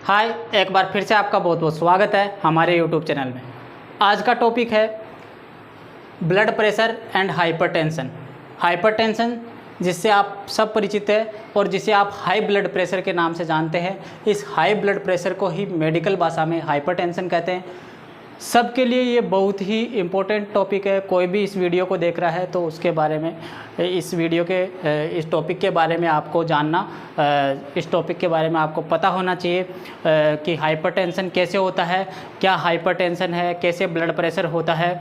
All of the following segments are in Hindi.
हाय, एक बार फिर से आपका बहुत बहुत स्वागत है हमारे यूट्यूब चैनल में। आज का टॉपिक है blood pressure and hypertension. Hypertension जिससे आप सब परिचित हैं और जिसे आप हाई ब्लड प्रेशर के नाम से जानते हैं। इस हाई ब्लड प्रेशर को ही मेडिकल भाषा में हाइपरटेंशन कहते हैं। सबके लिए ये बहुत ही इम्पोर्टेंट टॉपिक है। कोई भी इस वीडियो को देख रहा है तो उसके बारे में इस टॉपिक के बारे में आपको जानना, इस टॉपिक के बारे में आपको पता होना चाहिए कि हाइपरटेंशन कैसे होता है, क्या हाइपरटेंशन है, कैसे ब्लड प्रेशर होता है,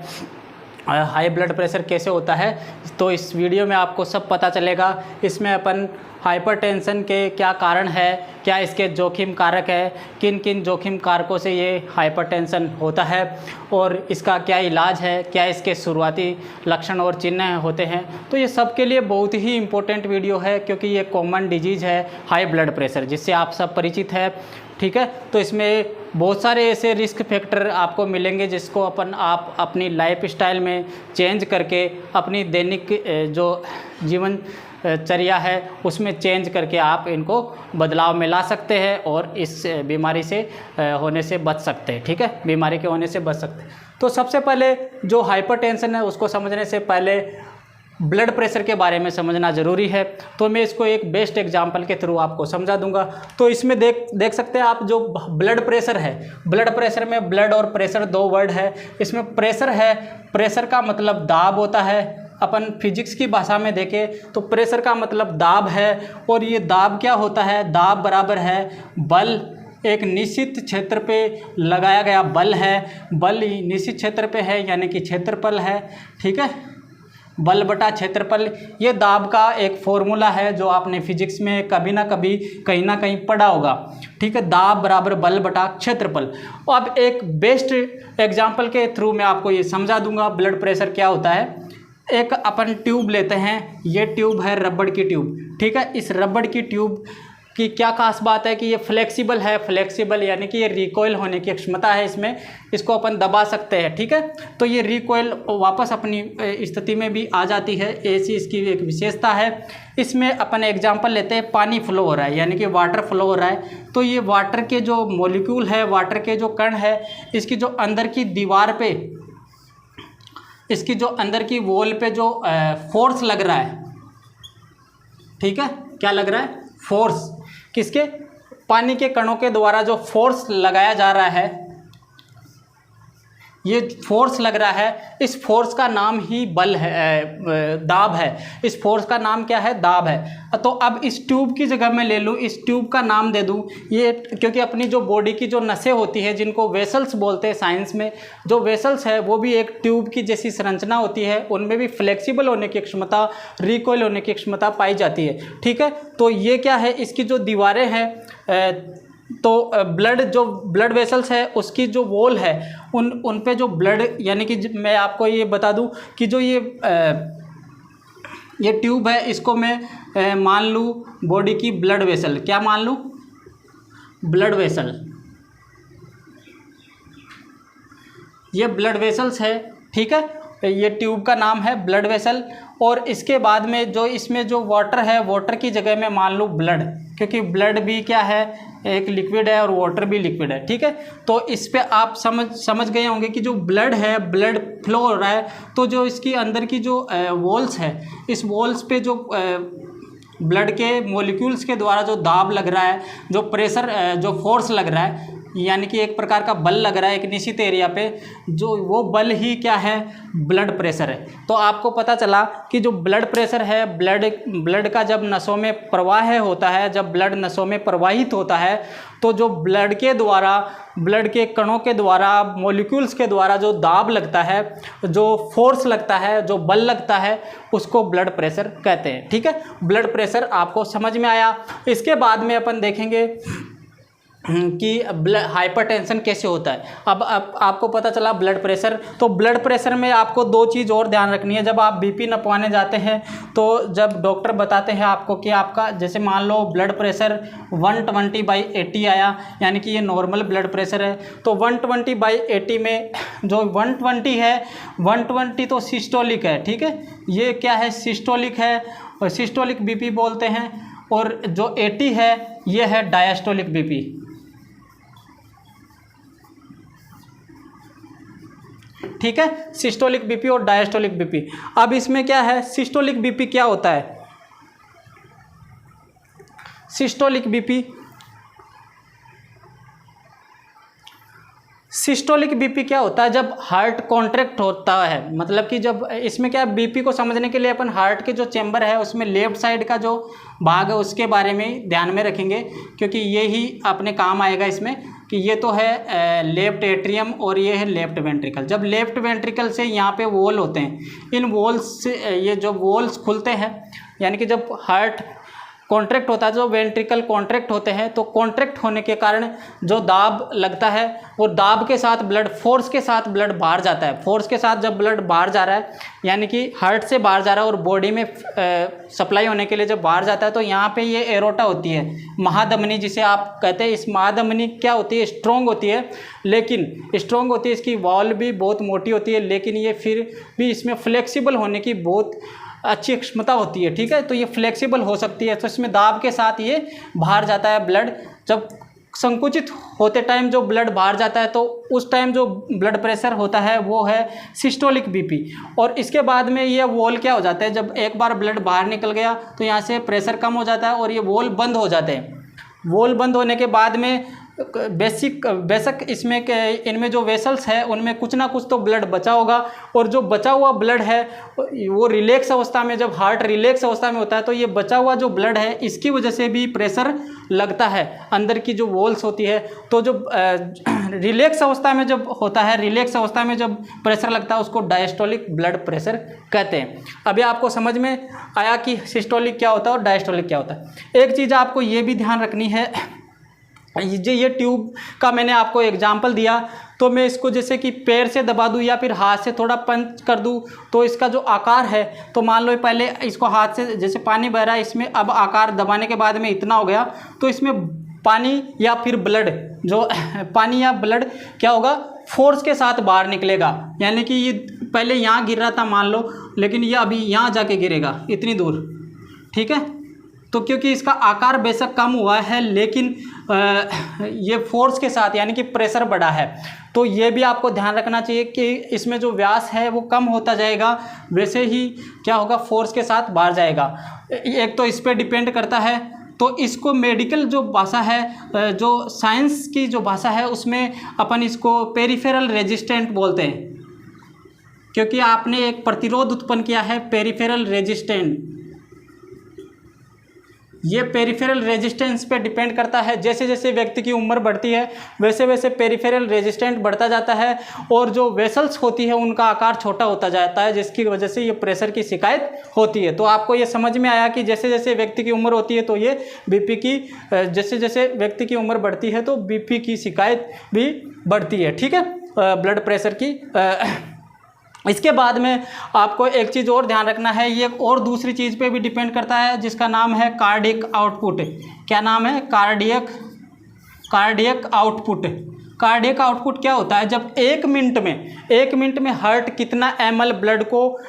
हाई ब्लड प्रेशर कैसे होता है। तो इस वीडियो में आपको सब पता चलेगा। इसमें अपन हाइपरटेंशन के क्या कारण है, क्या इसके जोखिम कारक है, किन किन जोखिम कारकों से ये हाइपरटेंशन होता है और इसका क्या इलाज है, क्या इसके शुरुआती लक्षण और चिन्ह होते हैं। तो ये सब के लिए बहुत ही इम्पोर्टेंट वीडियो है क्योंकि ये कॉमन डिजीज़ है हाई ब्लड प्रेशर, जिससे आप सब परिचित है। ठीक है, तो इसमें बहुत सारे ऐसे रिस्क फैक्टर आपको मिलेंगे जिसको आप अपनी लाइफ स्टाइल में चेंज करके अपनी दैनिक जो जीवन चर्या है उसमें चेंज करके आप इनको बदलाव में ला सकते हैं और इस बीमारी से होने से बच सकते हैं। ठीक है, बीमारी के होने से बच सकते हैं। तो सबसे पहले जो हाइपरटेंशन है उसको समझने से पहले ब्लड प्रेशर के बारे में समझना ज़रूरी है। तो मैं इसको एक बेस्ट एग्जांपल के थ्रू आपको समझा दूंगा। तो इसमें देख सकते हैं आप, जो ब्लड प्रेशर है, ब्लड प्रेशर में ब्लड और प्रेशर दो वर्ड है। इसमें प्रेशर है, प्रेशर का मतलब दाब होता है। अपन फिजिक्स की भाषा में देखें तो प्रेशर का मतलब दाब है और ये दाब क्या होता है, दाब बराबर है बल। एक निश्चित क्षेत्र पे लगाया गया बल है, बल निश्चित क्षेत्र पे है यानी कि क्षेत्रफल है। ठीक है, बल बटा क्षेत्रफल, ये दाब का एक फॉर्मूला है जो आपने फिजिक्स में कभी ना कभी कहीं ना कहीं पढ़ा होगा। ठीक है, दाब बराबर बल बटा क्षेत्रफल। अब एक बेस्ट एग्जांपल के थ्रू मैं आपको ये समझा दूंगा ब्लड प्रेशर क्या होता है। एक अपन ट्यूब लेते हैं, ये ट्यूब है रबड़ की ट्यूब। ठीक है, इस रबड़ की ट्यूब की क्या खास बात है कि ये फ्लेक्सिबल है। फ्लेक्सिबल यानी कि ये रिकॉइल होने की क्षमता है इसमें, इसको अपन दबा सकते हैं। ठीक है, तो ये रिकॉइल वापस अपनी स्थिति में भी आ जाती है, ऐसी इसकी एक विशेषता है। इसमें अपन एग्जांपल लेते हैं, पानी फ्लो हो रहा है यानी कि वाटर फ्लो हो रहा है। तो ये वाटर के जो मॉलिक्यूल है, वाटर के जो कण है, इसकी जो अंदर की दीवार पे, इसकी जो अंदर की वॉल पे जो फोर्स लग रहा है, ठीक है, क्या लग रहा है, फोर्स, किसके, पानी के कणों के द्वारा जो फोर्स लगाया जा रहा है, ये फोर्स लग रहा है, इस फोर्स का नाम ही बल है, दाब है। इस फोर्स का नाम क्या है, दाब है। तो अब इस ट्यूब की जगह मैं ले लूँ, इस ट्यूब का नाम दे दूँ ये, क्योंकि अपनी जो बॉडी की जो नसें होती है जिनको वेसल्स बोलते हैं साइंस में, जो वेसल्स है वो भी एक ट्यूब की जैसी संरचना होती है, उनमें भी फ्लेक्सिबल होने की क्षमता, रिकॉइल होने की क्षमता पाई जाती है। ठीक है, तो ये क्या है, इसकी जो दीवारें हैं, तो जो ब्लड वेसल्स है उसकी जो वॉल है उन पे जो ब्लड, यानी कि मैं आपको ये बता दूं कि जो ये ट्यूब है इसको मैं मान लूँ बॉडी की ब्लड वेसल, क्या मान लूँ, ब्लड वेसल, ये ब्लड वेसल्स है। ठीक है, ये ट्यूब का नाम है ब्लड वेसल। और इसके बाद में जो इसमें जो वाटर है, वाटर की जगह में मान लूँ ब्लड, क्योंकि ब्लड भी क्या है, एक लिक्विड है और वाटर भी लिक्विड है। ठीक है, तो इस पे आप समझ गए होंगे कि जो ब्लड है, ब्लड फ्लो हो रहा है, तो जो इसकी अंदर की जो वॉल्स है, इस वॉल्स पे जो ब्लड के मॉलिक्यूल्स के द्वारा जो दाब लग रहा है, जो प्रेशर, जो फोर्स लग रहा है, यानी कि एक प्रकार का बल लग रहा है एक निश्चित एरिया पे, जो वो बल ही क्या है, ब्लड प्रेशर है। तो आपको पता चला कि जो ब्लड प्रेशर है, ब्लड का जब नसों में प्रवाह होता है, जब ब्लड नसों में प्रवाहित होता है, तो जो ब्लड के द्वारा, ब्लड के कणों के द्वारा, मॉलिक्यूल्स के द्वारा जो दाब लगता है, जो फोर्स लगता है, जो बल लगता है, उसको ब्लड प्रेशर कहते हैं। ठीक है, ब्लड प्रेशर आपको समझ में आया। इसके बाद में अपन देखेंगे कि हाइपरटेंशन कैसे होता है। अब आपको पता चला ब्लड प्रेशर, तो ब्लड प्रेशर में आपको दो चीज़ और ध्यान रखनी है। जब आप बीपी नपवाने जाते हैं तो जब डॉक्टर बताते हैं आपको कि आपका, जैसे मान लो ब्लड प्रेशर 120/80 आया, यानी कि ये नॉर्मल ब्लड प्रेशर है, तो 120/80 में जो 120 है, 120 तो सिस्टोलिक है। ठीक है, ये क्या है, सिस्टोलिक है, और सिस्टोलिक बीपी बोलते हैं। और जो 80 है ये है डायस्टोलिक बीपी। ठीक है, सिस्टोलिक बीपी और डायस्टोलिक बीपी। अब इसमें क्या है, सिस्टोलिक बीपी क्या होता है, सिस्टोलिक बीपी क्या होता है, जब हार्ट कॉन्ट्रैक्ट होता है, मतलब कि जब इसमें क्या बीपी को समझने के लिए अपन हार्ट के जो चैम्बर है उसमें लेफ्ट साइड का जो भाग है उसके बारे में ध्यान में रखेंगे, क्योंकि ये ही अपने काम आएगा इसमें, कि ये तो है लेफ्ट एट्रियम और ये है लेफ्ट वेंट्रिकल। जब लेफ्ट वेंट्रिकल से यहाँ पे वॉल होते हैं, इन वॉल्स से ये जो वॉल्स खुलते हैं, यानी कि जब हार्ट कॉन्ट्रैक्ट होता है, जो वेंट्रिकल कॉन्ट्रैक्ट होते हैं, तो कॉन्ट्रैक्ट होने के कारण जो दाब लगता है, वो दाब के साथ ब्लड, फोर्स के साथ ब्लड बाहर जाता है। फोर्स के साथ जब ब्लड बाहर जा रहा है, यानी कि हार्ट से बाहर जा रहा है और बॉडी में सप्लाई होने के लिए जब बाहर जाता है, तो यहाँ पे ये एरोटा होती है, महाधमनी जिसे आप कहते हैं। इस महाधमनी क्या होती है, स्ट्रॉन्ग होती है, लेकिन स्ट्रॉन्ग होती है, इसकी वॉल भी बहुत मोटी होती है, लेकिन ये फिर भी इसमें फ्लेक्सिबल होने की बहुत अच्छी क्षमता होती है, ठीक है। तो ये फ्लेक्सिबल हो सकती है, तो इसमें दाब के साथ ये बाहर जाता है ब्लड। जब संकुचित होते टाइम जो ब्लड बाहर जाता है, तो उस टाइम जो ब्लड प्रेशर होता है वो है सिस्टोलिक बीपी। और इसके बाद में ये वॉल क्या हो जाता है, जब एक बार ब्लड बाहर निकल गया तो यहाँ से प्रेशर कम हो जाता है और ये वॉल बंद हो जाते हैं। वॉल बंद होने के बाद में बेशक इसमें इनमें जो वेसल्स है उनमें कुछ ना कुछ तो ब्लड बचा होगा, और जो बचा हुआ ब्लड है वो रिलैक्स अवस्था में, जब हार्ट रिलैक्स अवस्था में होता है, तो ये बचा हुआ जो ब्लड है इसकी वजह से भी प्रेशर लगता है अंदर की जो वॉल्स होती है। तो जो रिलैक्स अवस्था में जब होता है, रिलैक्स अवस्था में जब प्रेशर लगता है, उसको डायस्टोलिक ब्लड प्रेशर कहते हैं। अभी आपको समझ में आया कि सिस्टोलिक क्या होता है और डायस्टोलिक क्या होता है। एक चीज़ आपको ये भी ध्यान रखनी है, ये ट्यूब का मैंने आपको एग्जाम्पल दिया, तो मैं इसको जैसे कि पैर से दबा दूं या फिर हाथ से थोड़ा पंच कर दूं, तो इसका जो आकार है, तो मान लो पहले इसको हाथ से, जैसे पानी बह रहा है इसमें, अब आकार दबाने के बाद में इतना हो गया, तो इसमें पानी या फिर ब्लड, जो पानी या ब्लड क्या होगा, फोर्स के साथ बाहर निकलेगा। यानी कि ये पहले यहाँ गिर रहा था मान लो, लेकिन ये अभी यहाँ जाके गिरेगा इतनी दूर, ठीक है। तो क्योंकि इसका आकार बेशक कम हुआ है, लेकिन ये फोर्स के साथ, यानी कि प्रेशर बढ़ा है, तो ये भी आपको ध्यान रखना चाहिए कि इसमें जो व्यास है वो कम होता जाएगा, वैसे ही क्या होगा, फोर्स के साथ बाहर जाएगा। एक तो इस पर डिपेंड करता है। तो इसको मेडिकल जो भाषा है, जो साइंस की जो भाषा है, उसमें अपन इसको पेरिफेरल रेजिस्टेंट बोलते हैं, क्योंकि आपने एक प्रतिरोध उत्पन्न किया है, पेरिफेरल रेजिस्टेंट। ये पेरिफेरल रेजिस्टेंस पे डिपेंड करता है। जैसे जैसे व्यक्ति की उम्र बढ़ती है वैसे वैसे पेरिफेरल रेजिस्टेंट बढ़ता जाता है, और जो वेसल्स होती है उनका आकार छोटा होता जाता है, जिसकी वजह से ये प्रेशर की शिकायत होती है। तो आपको ये समझ में आया कि जैसे जैसे व्यक्ति की उम्र होती है तो ये बीपी की, जैसे जैसे व्यक्ति की उम्र बढ़ती है तो बीपी की शिकायत भी बढ़ती है, ठीक है, ब्लड प्रेशर की। इसके बाद में आपको एक चीज़ और ध्यान रखना है, ये और दूसरी चीज़ पे भी डिपेंड करता है, जिसका नाम है कार्डियक आउटपुट। क्या नाम है, कार्डियक आउटपुट। कार्डियक आउटपुट क्या होता है, जब एक मिनट में हार्ट कितना ml ब्लड को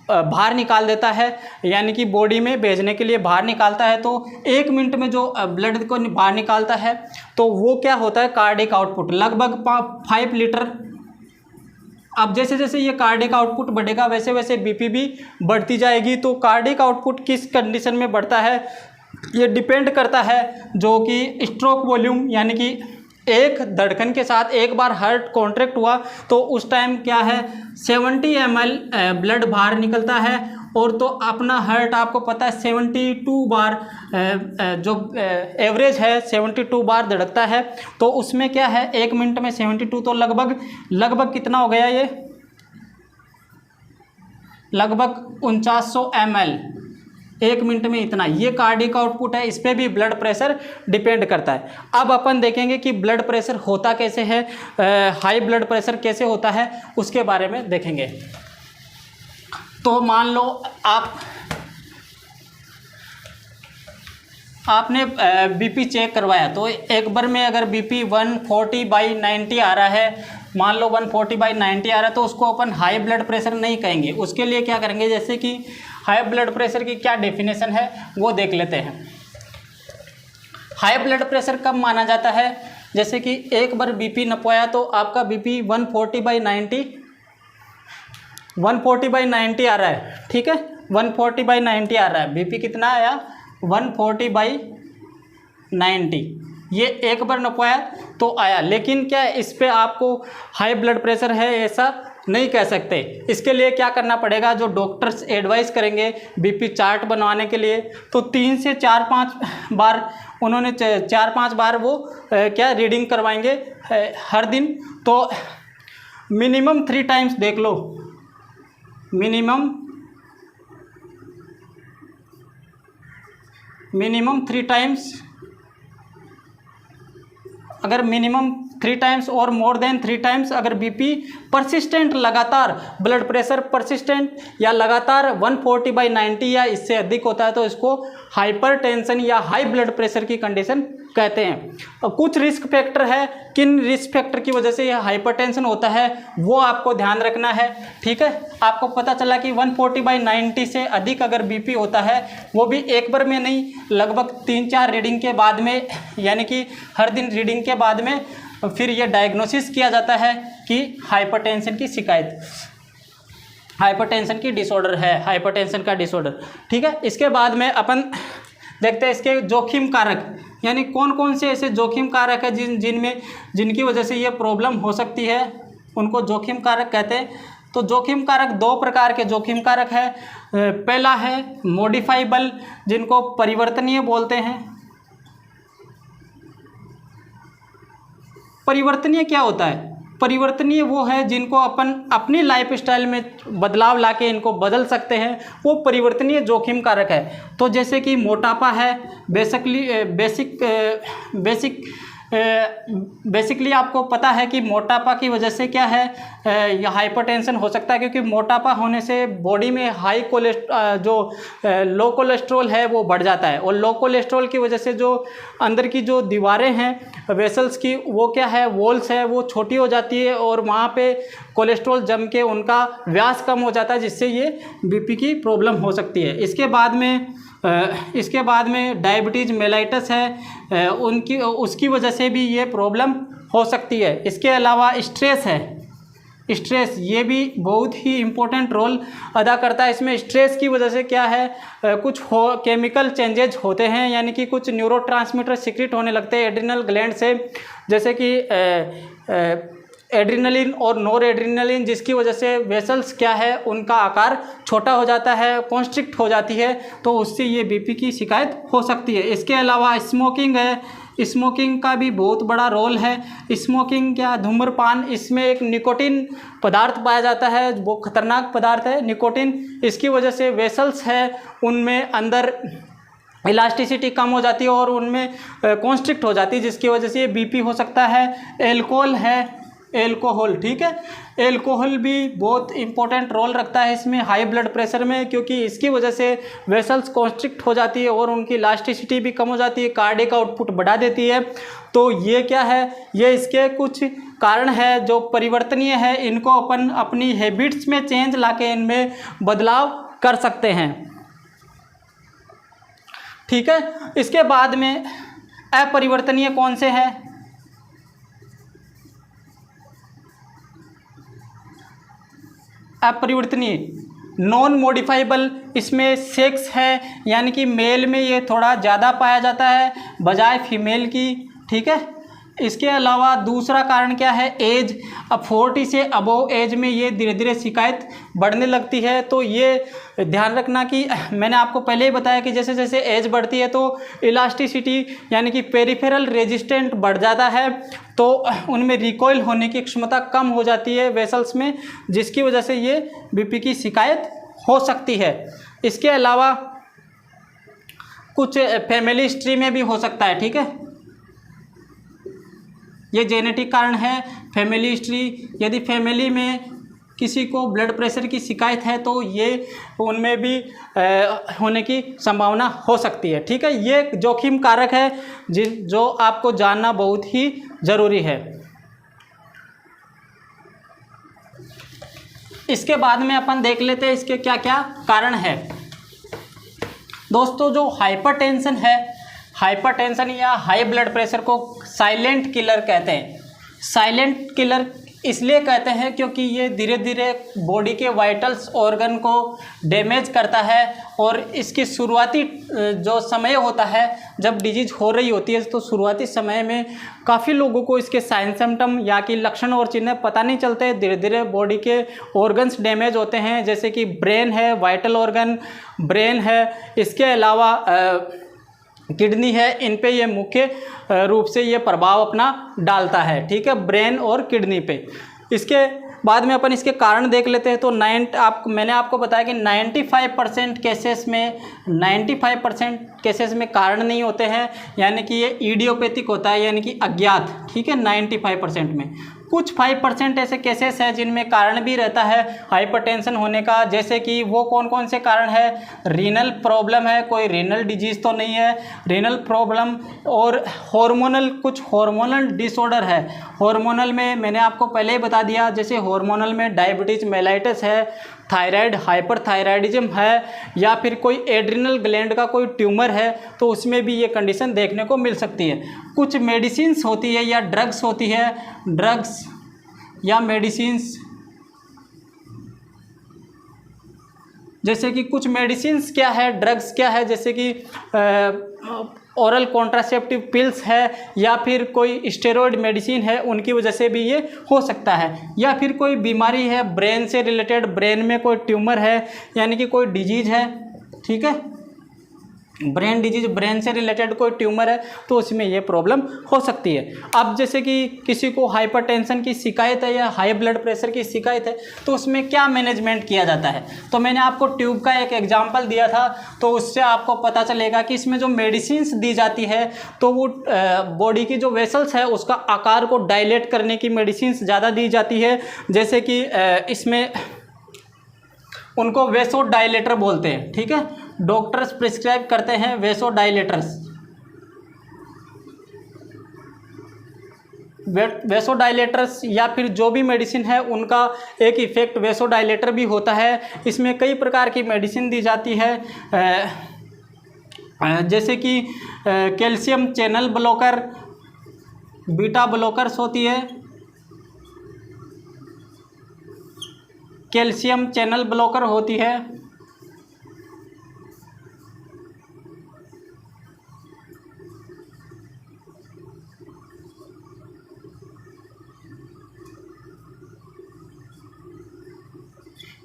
बाहर निकाल देता है, यानी कि बॉडी में भेजने के लिए बाहर निकालता है, तो एक मिनट में जो ब्लड को बाहर निकालता है तो वो क्या होता है, कार्डियक आउटपुट, लगभग 5 लीटर। अब जैसे जैसे ये कार्डियक आउटपुट बढ़ेगा वैसे वैसे बीपी भी बढ़ती जाएगी। तो कार्डियक आउटपुट किस कंडीशन में बढ़ता है, ये डिपेंड करता है जो कि स्ट्रोक वॉल्यूम, यानी कि एक धड़कन के साथ एक बार हार्ट कॉन्ट्रैक्ट हुआ तो उस टाइम क्या है 70 ml ब्लड बाहर निकलता है, और तो अपना हार्ट आपको पता है 72 बार जो एवरेज है 72 बार धड़कता है। तो उसमें क्या है, एक मिनट में 72, तो लगभग कितना हो गया, ये लगभग 4900 ml एक मिनट में, इतना ये कार्डियक आउटपुट है। इस पर भी ब्लड प्रेशर डिपेंड करता है। अब अपन देखेंगे कि ब्लड प्रेशर होता कैसे है, हाई ब्लड प्रेशर कैसे होता है, उसके बारे में देखेंगे। तो मान लो आपने बीपी चेक करवाया, तो एक बार में अगर बीपी 140/90 आ रहा है, मान लो 140/90 आ रहा है, तो उसको अपन हाई ब्लड प्रेशर नहीं कहेंगे। उसके लिए क्या करेंगे, जैसे कि हाई ब्लड प्रेशर की क्या डेफिनेशन है वो देख लेते हैं। हाई ब्लड प्रेशर कब माना जाता है, जैसे कि एक बार बीपी नपवाया तो आपका बीपी 140/90 140/90 आ रहा है, ठीक है, 140/90 आ रहा है। बीपी कितना आया? 140/90। ये एक बार नपाया तो आया, लेकिन क्या इस पे आपको हाई ब्लड प्रेशर है ऐसा नहीं कह सकते। इसके लिए क्या करना पड़ेगा, जो डॉक्टर्स एडवाइस करेंगे बीपी चार्ट बनवाने के लिए, तो 3 से 4-5 बार उन्होंने 4-5 बार वो क्या रीडिंग करवाएंगे हर दिन। तो मिनिमम 3 टाइम्स देख लो, मिनिमम 3 टाइम्स, अगर मिनिमम 3 टाइम्स और मोर देन 3 टाइम्स अगर बीपी परसिस्टेंट, लगातार ब्लड प्रेशर परसिस्टेंट या लगातार 140/90 या इससे अधिक होता है तो इसको हाइपरटेंशन या हाई ब्लड प्रेशर की कंडीशन कहते हैं। और कुछ रिस्क फैक्टर है, किन रिस्क फैक्टर की वजह से यह हाइपरटेंशन होता है वो आपको ध्यान रखना है, ठीक है। आपको पता चला कि 140/90 से अधिक अगर बीपी होता है, वो भी एक बार में नहीं, लगभग 3-4 रीडिंग के बाद में, यानी कि हर दिन रीडिंग के बाद में फिर ये डायग्नोसिस किया जाता है कि हाइपरटेंशन की शिकायत, हाइपरटेंशन की डिसऑर्डर है, हाइपरटेंशन का डिसऑर्डर, ठीक है। इसके बाद में अपन देखते हैं इसके जोखिम कारक, यानी कौन कौन से ऐसे जोखिम कारक है जिनकी वजह से ये प्रॉब्लम हो सकती है, उनको जोखिम कारक कहते हैं। तो जोखिम कारक 2 प्रकार के जोखिम कारक है। पहला है मॉडिफाइबल, जिनको परिवर्तनीय बोलते हैं। परिवर्तनीय क्या होता है? परिवर्तनीय वो है जिनको अपन अपनी लाइफ स्टाइल में बदलाव लाके इनको बदल सकते हैं, वो परिवर्तनीय जोखिम कारक है। तो जैसे कि मोटापा है, बेसिकली आपको पता है कि मोटापा की वजह से क्या है, या हाइपरटेंशन हो सकता है, क्योंकि मोटापा होने से बॉडी में लो कोलेस्ट्रॉल है वो बढ़ जाता है, और लो कोलेस्ट्रॉल की वजह से जो अंदर की जो दीवारें हैं वेसल्स की, वो क्या है, वॉल्स है, वो छोटी हो जाती है और वहाँ पे कोलेस्ट्रॉल जम के उनका व्यास कम हो जाता है, जिससे ये बीपी की प्रॉब्लम हो सकती है। इसके बाद में डायबिटीज़ मेलाइटस है, उसकी वजह से भी ये प्रॉब्लम हो सकती है। इसके अलावा स्ट्रेस है, स्ट्रेस ये भी बहुत ही इम्पोर्टेंट रोल अदा करता है। इसमें स्ट्रेस की वजह से क्या है, कुछ केमिकल चेंजेज होते हैं, यानी कि कुछ न्यूरोट्रांसमीटर सीक्रेट होने लगते हैं एड्रिनल ग्लैंड से, जैसे कि एड्रिनलिन और नॉर एड्रिनलिन, जिसकी वजह से वेसल्स क्या है उनका आकार छोटा हो जाता है, कॉन्स्ट्रिक्ट हो जाती है, तो उससे ये बीपी की शिकायत हो सकती है। इसके अलावा स्मोकिंग है, स्मोकिंग का भी बहुत बड़ा रोल है। स्मोकिंग क्या, धूम्रपान, इसमें एक निकोटिन पदार्थ पाया जाता है, वो खतरनाक पदार्थ है निकोटिन। इसकी वजह से वेसल्स है उनमें अंदर इलास्टिसिटी कम हो जाती है और उनमें कॉन्स्ट्रिक्ट हो जाती है, जिसकी वजह से ये बीपी हो सकता है। एल्कोहल है, एल्कोहल, ठीक है, एल्कोहल भी बहुत इंपॉर्टेंट रोल रखता है इसमें हाई ब्लड प्रेशर में, क्योंकि इसकी वजह से वेसल्स कॉन्स्ट्रिक्ट हो जाती है और उनकी इलास्टिसिटी भी कम हो जाती है, कार्डियक आउटपुट बढ़ा देती है। तो ये क्या है, ये इसके कुछ कारण है जो परिवर्तनीय है, इनको अपन अपनी हैबिट्स में चेंज लाके इनमें बदलाव कर सकते हैं, ठीक है। इसके बाद में अपरिवर्तनीय कौन से हैं? अपरिवर्तनीय नॉन मॉडिफाइबल, इसमें सेक्स है, यानी कि मेल में ये थोड़ा ज़्यादा पाया जाता है बजाय फीमेल की, ठीक है। इसके अलावा दूसरा कारण क्या है, एज। अब 40 से अबव एज में ये धीरे धीरे शिकायत बढ़ने लगती है। तो ये ध्यान रखना कि मैंने आपको पहले ही बताया कि जैसे जैसे एज बढ़ती है तो इलास्टिसिटी यानी कि पेरिफेरल रेजिस्टेंट बढ़ जाता है, तो उनमें रिकॉइल होने की क्षमता कम हो जाती है वेसल्स में, जिसकी वजह से ये बीपी की शिकायत हो सकती है। इसके अलावा कुछ फैमिली हिस्ट्री में भी हो सकता है, ठीक है। ये जेनेटिक कारण है, फैमिली हिस्ट्री। यदि फैमिली में किसी को ब्लड प्रेशर की शिकायत है तो ये उनमें भी होने की संभावना हो सकती है, ठीक है। ये जोखिम कारक है जो आपको जानना बहुत ही ज़रूरी है। इसके बाद में अपन देख लेते हैं इसके क्या क्या कारण है। दोस्तों, जो हाइपरटेंशन है, हाइपरटेंशन या हाई ब्लड प्रेशर को साइलेंट किलर कहते हैं। साइलेंट किलर इसलिए कहते हैं क्योंकि ये धीरे धीरे बॉडी के वाइटल्स ऑर्गन को डैमेज करता है और इसकी शुरुआती जो समय होता है जब डिजीज हो रही होती है तो शुरुआती समय में काफ़ी लोगों को इसके साइन सिम्टम या कि लक्षण और चिन्ह पता नहीं चलते। धीरे धीरे बॉडी के ऑर्गन्स डैमेज होते हैं, जैसे कि ब्रेन है, वाइटल ऑर्गन ब्रेन है, इसके अलावा किडनी है। इन पे ये मुख्य रूप से ये प्रभाव अपना डालता है, ठीक है, ब्रेन और किडनी पे। इसके बाद में अपन इसके कारण देख लेते हैं। तो मैंने आपको बताया कि 95% केसेस में कारण नहीं होते हैं, यानी कि ये इडियोपैथिक होता है, यानी कि अज्ञात, ठीक है, 95% में। कुछ 5% ऐसे केसेस हैं जिनमें कारण भी रहता है हाइपरटेंशन होने का, जैसे कि वो कौन कौन से कारण है। रीनल प्रॉब्लम है, कोई रीनल डिजीज़ तो नहीं है, रीनल प्रॉब्लम, और कुछ हार्मोनल डिसऑर्डर है। हार्मोनल में मैंने आपको पहले ही बता दिया, जैसे हार्मोनल में डायबिटीज मेलाइटिस है, थायराइड हाइपरथायराइडिज्म है, या फिर कोई एड्रिनल ग्लैंड का कोई ट्यूमर है, तो उसमें भी ये कंडीशन देखने को मिल सकती है। कुछ मेडिसिन्स होती है या ड्रग्स होती है, ड्रग्स या मेडिसिन्स, जैसे कि कुछ मेडिसिन्स क्या है, ड्रग्स क्या है, जैसे कि ओरल कॉन्ट्रासेप्टिव पिल्स है, या फिर कोई स्टेरॉयड मेडिसिन है, उनकी वजह से भी ये हो सकता है। या फिर कोई बीमारी है ब्रेन से रिलेटेड, ब्रेन में कोई ट्यूमर है, यानी कि कोई डिजीज है, ठीक है, ब्रेन डिजीज, ब्रेन से रिलेटेड कोई ट्यूमर है, तो उसमें ये प्रॉब्लम हो सकती है। अब जैसे कि किसी को हाइपरटेंशन की शिकायत है या हाई ब्लड प्रेशर की शिकायत है, तो उसमें क्या मैनेजमेंट किया जाता है। तो मैंने आपको ट्यूब का एक एग्जांपल दिया था, तो उससे आपको पता चलेगा कि इसमें जो मेडिसिन्स दी जाती है, तो वो बॉडी की जो वेसल्स है उसका आकार को डायलेट करने की मेडिसिन्स ज़्यादा दी जाती है, जैसे कि इसमें उनको वेसो डायलेटर बोलते हैं, ठीक है, डॉक्टर्स प्रिस्क्राइब करते हैं वेसो डायलेटर्स। वेसो डायलेटर्स या फिर जो भी मेडिसिन है उनका एक इफेक्ट वेसो डायलेटर भी होता है। इसमें कई प्रकार की मेडिसिन दी जाती है, जैसे कि calcium channel blocker, beta blockers होती है, कैल्शियम चैनल ब्लॉकर होती है,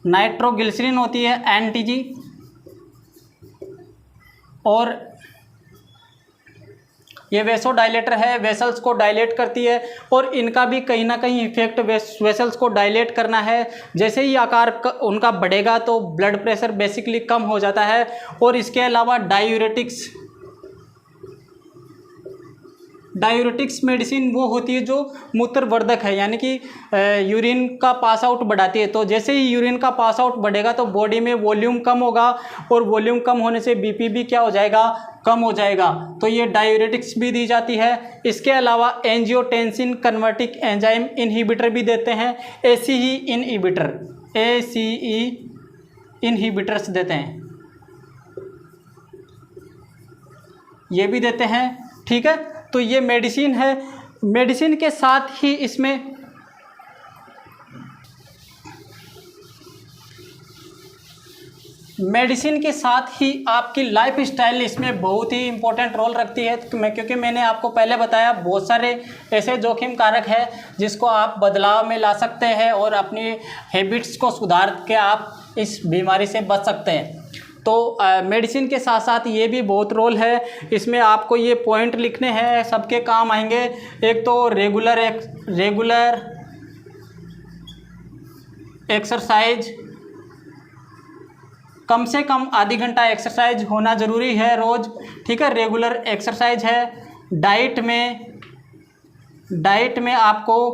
नाइट्रोग्लिसरीन होती है, एनटीजी, और ये वेसो डायलेटर है, वेसल्स को डायलेट करती है, और इनका भी कहीं ना कहीं इफेक्ट वेसल्स को डायलेट करना है। जैसे ही आकार उनका बढ़ेगा तो ब्लड प्रेशर बेसिकली कम हो जाता है। और इसके अलावा डायूरेटिक्स मेडिसिन वो होती है जो मूत्रवर्धक है, यानी कि यूरिन का पास आउट बढ़ाती है। तो जैसे ही यूरिन का पास आउट बढ़ेगा तो बॉडी में वॉल्यूम कम होगा, और वॉल्यूम कम होने से बीपी भी क्या हो जाएगा, कम हो जाएगा। तो ये डायूरेटिक्स भी दी जाती है। इसके अलावा एंजियोटेंसिन कन्वर्टिंग एंजाइम इनहिबिटर भी देते हैं, ACE इनहिबिटर्स देते हैं, ये भी देते हैं, ठीक है। तो ये मेडिसिन है। मेडिसिन के साथ ही इसमें आपकी लाइफ स्टाइल इसमें बहुत ही इम्पोर्टेंट रोल रखती है, क्योंकि मैंने आपको पहले बताया बहुत सारे ऐसे जोखिम कारक है जिसको आप बदलाव में ला सकते हैं और अपनी हैबिट्स को सुधार के आप इस बीमारी से बच सकते हैं। तो मेडिसिन के साथ साथ ये भी बहुत रोल है। इसमें आपको ये पॉइंट लिखने हैं, सबके काम आएंगे। एक तो रेगुलर एक्सरसाइज, कम से कम आधी घंटा एक्सरसाइज होना ज़रूरी है रोज़, ठीक है, रेगुलर एक्सरसाइज है। डाइट में आपको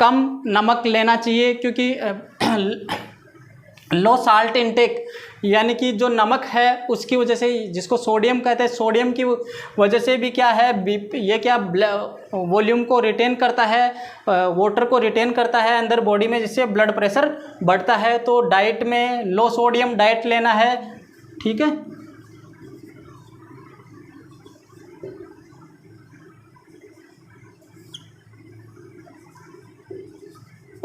कम नमक लेना चाहिए, क्योंकि लो साल्ट इनटेक, यानी कि जो नमक है उसकी वजह से, जिसको सोडियम कहते हैं, सोडियम की वजह से भी क्या है, ये क्या वॉल्यूम को रिटेन करता है, वाटर को रिटेन करता है अंदर बॉडी में, जिससे ब्लड प्रेशर बढ़ता है। तो डाइट में लो सोडियम डाइट लेना है, ठीक है।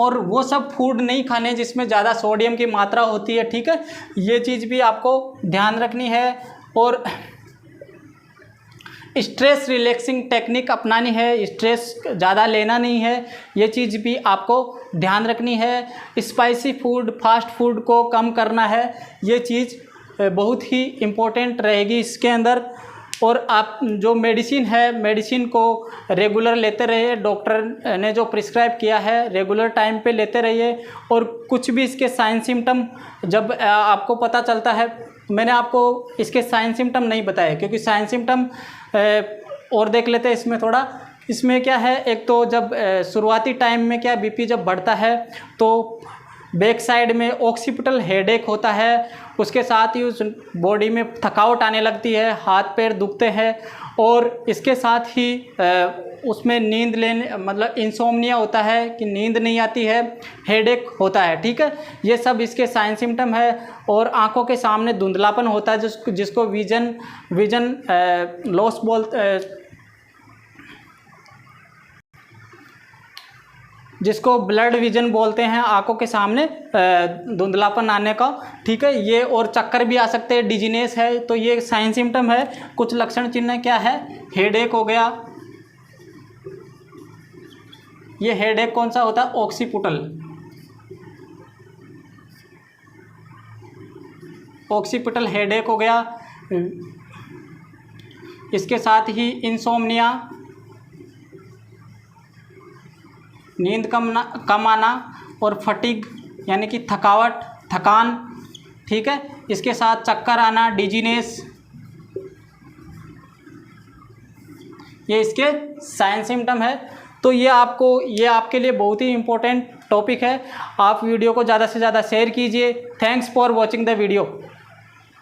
और वो सब फूड नहीं खाने जिसमें ज़्यादा सोडियम की मात्रा होती है, ठीक है, ये चीज़ भी आपको ध्यान रखनी है। और स्ट्रेस रिलैक्सिंग टेक्निक अपनानी है, स्ट्रेस ज़्यादा लेना नहीं है, ये चीज़ भी आपको ध्यान रखनी है। स्पाइसी फूड, फास्ट फूड को कम करना है, ये चीज़ बहुत ही इम्पोर्टेंट रहेगी इसके अंदर। और आप जो मेडिसिन है, मेडिसिन को रेगुलर लेते रहिए, डॉक्टर ने जो प्रिस्क्राइब किया है रेगुलर टाइम पे लेते रहिए। और कुछ भी इसके साइन सिम्टम जब आपको पता चलता है, मैंने आपको इसके साइन सिम्टम नहीं बताए क्योंकि साइन सिम्टम और देख लेते हैं इसमें थोड़ा। इसमें क्या है, एक तो जब शुरुआती टाइम में क्या बीपी जब बढ़ता है तो बैक साइड में ऑक्सीपिटल हेडेक होता है, उसके साथ ही उस बॉडी में थकावट आने लगती है, हाथ पैर दुखते हैं, और इसके साथ ही उसमें नींद लेने मतलब इंसोम्निया होता है कि नींद नहीं आती है, हेडेक होता है, ठीक है, ये सब इसके साइन सिम्टम है। और आंखों के सामने धुंधलापन होता है जिसको विजन लॉस जिसको ब्लड विजन बोलते हैं, आंखों के सामने धुंधलापन आने का, ठीक है, ये। और चक्कर भी आ सकते हैं, डिजीनेस है, तो ये साइन सिम्टम है। कुछ लक्षण चिन्ह क्या है, हेडेक हो गया, ये हेडेक कौन सा होता है, ऑक्सीपिटल हेडेक हो गया। इसके साथ ही इंसोम्निया, नींद कम आना, और फटीग यानी कि थकान, ठीक है, इसके साथ चक्कर आना, डिजीनेस, ये इसके साइन सिम्टम है। तो ये आपके लिए बहुत ही इम्पोर्टेंट टॉपिक है। आप वीडियो को ज़्यादा से ज़्यादा शेयर कीजिए। Thanks for watching the video.